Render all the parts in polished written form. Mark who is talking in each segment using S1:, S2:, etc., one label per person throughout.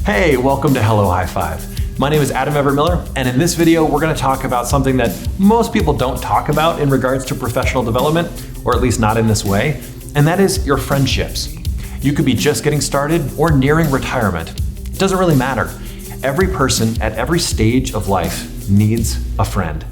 S1: Hey, welcome to Hello High Five. My name is Adam Everett Miller, and in this video, we're going to talk about something that most people don't talk about in regards to professional development, or at least not in this way, and that is your friendships. You could be just getting started or nearing retirement. It doesn't really matter. Every person at every stage of life needs a friend.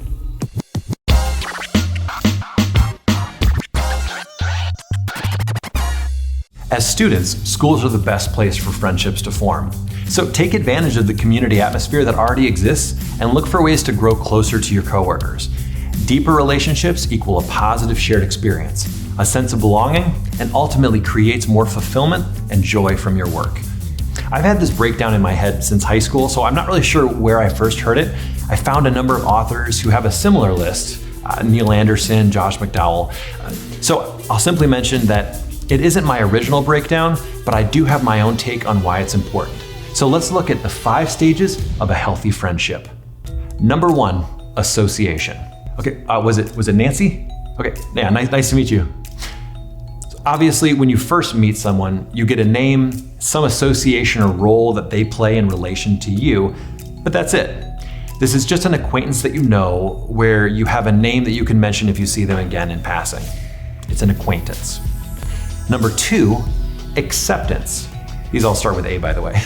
S1: As students, schools are the best place for friendships to form. So take advantage of the community atmosphere that already exists and look for ways to grow closer to your coworkers. Deeper relationships equal a positive shared experience, a sense of belonging, and ultimately creates more fulfillment and joy from your work. I've had this breakdown in my head since high school, so I'm not really sure where I first heard it. I found a number of authors who have a similar list, Neil Anderson, Josh McDowell. So I'll simply mention that it isn't my original breakdown, but I do have my own take on why it's important. So let's look at the 5 stages of a healthy friendship. Number 1, association. Okay, was it Nancy? Okay, yeah, nice to meet you. So obviously, when you first meet someone, you get a name, some association or role that they play in relation to you, but that's it. This is just an acquaintance that you know, where you have a name that you can mention if you see them again in passing. It's an acquaintance. Number 2, acceptance. These all start with A, by the way.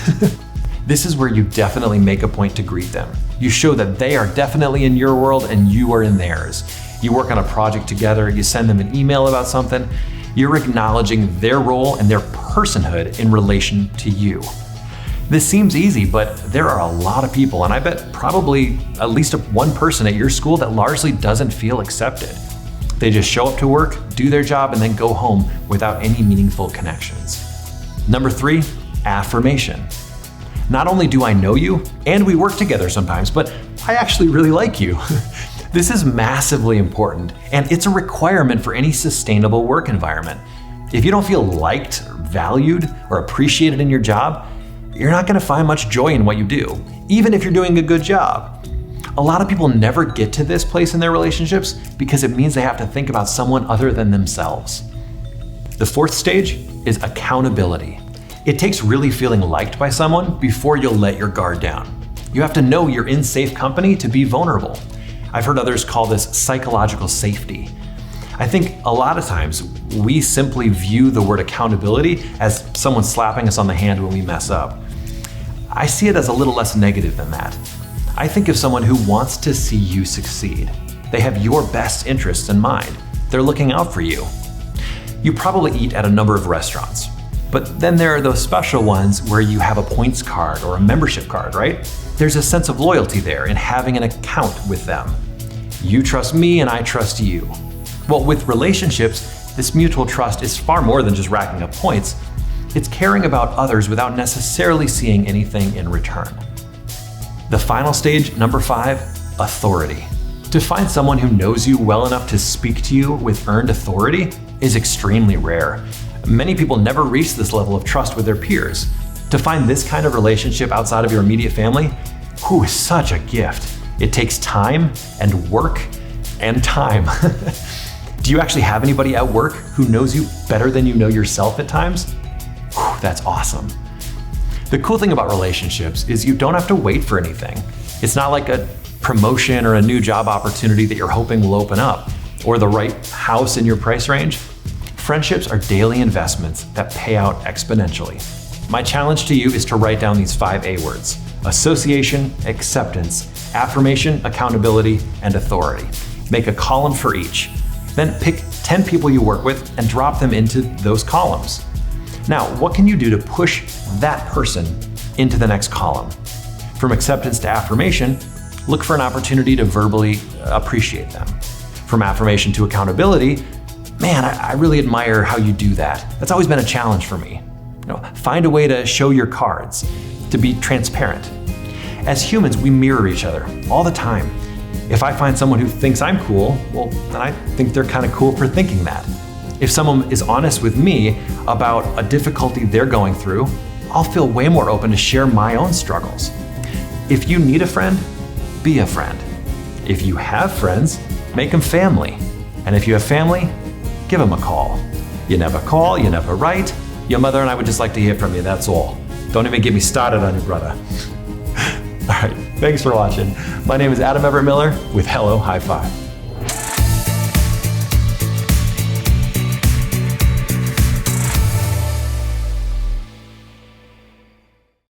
S1: This is where you definitely make a point to greet them. You show that they are definitely in your world and you are in theirs. You work on a project together, you send them an email about something. You're acknowledging their role and their personhood in relation to you. This seems easy, but there are a lot of people, and I bet probably at least one person at your school that largely doesn't feel accepted. They just show up to work, do their job, and then go home without any meaningful connections. Number 3, affirmation. Not only do I know you, and we work together sometimes, but I actually really like you. This is massively important, and it's a requirement for any sustainable work environment. If you don't feel liked, or valued, or appreciated in your job, you're not gonna find much joy in what you do, even if you're doing a good job. A lot of people never get to this place in their relationships because it means they have to think about someone other than themselves. The 4th stage is accountability. It takes really feeling liked by someone before you'll let your guard down. You have to know you're in safe company to be vulnerable. I've heard others call this psychological safety. I think a lot of times we simply view the word accountability as someone slapping us on the hand when we mess up. I see it as a little less negative than that. I think of someone who wants to see you succeed. They have your best interests in mind. They're looking out for you. You probably eat at a number of restaurants, but then there are those special ones where you have a points card or a membership card, right? There's a sense of loyalty there in having an account with them. You trust me and I trust you. Well, with relationships, this mutual trust is far more than just racking up points. It's caring about others without necessarily seeing anything in return. The final stage, number 5, authority. To find someone who knows you well enough to speak to you with earned authority is extremely rare. Many people never reach this level of trust with their peers. To find this kind of relationship outside of your immediate family, is such a gift. It takes time and work and time. Do you actually have anybody at work who knows you better than you know yourself at times? That's awesome. The cool thing about relationships is you don't have to wait for anything. It's not like a promotion or a new job opportunity that you're hoping will open up, or the right house in your price range. Friendships are daily investments that pay out exponentially. My challenge to you is to write down these 5 A words: association, acceptance, affirmation, accountability, and authority. Make a column for each. Then pick 10 people you work with and drop them into those columns. Now, what can you do to push that person into the next column? From acceptance to affirmation, look for an opportunity to verbally appreciate them. From affirmation to accountability, man, I really admire how you do that. That's always been a challenge for me. Find a way to show your cards, to be transparent. As humans, we mirror each other all the time. If I find someone who thinks I'm cool, well, then I think they're kind of cool for thinking that. If someone is honest with me about a difficulty they're going through, I'll feel way more open to share my own struggles. If you need a friend, be a friend. If you have friends, make them family. And if you have family, give them a call. You never call, you never write. Your mother and I would just like to hear from you, that's all. Don't even get me started on your brother. All right, thanks for watching. My name is Adam Everett Miller with Hello High Five.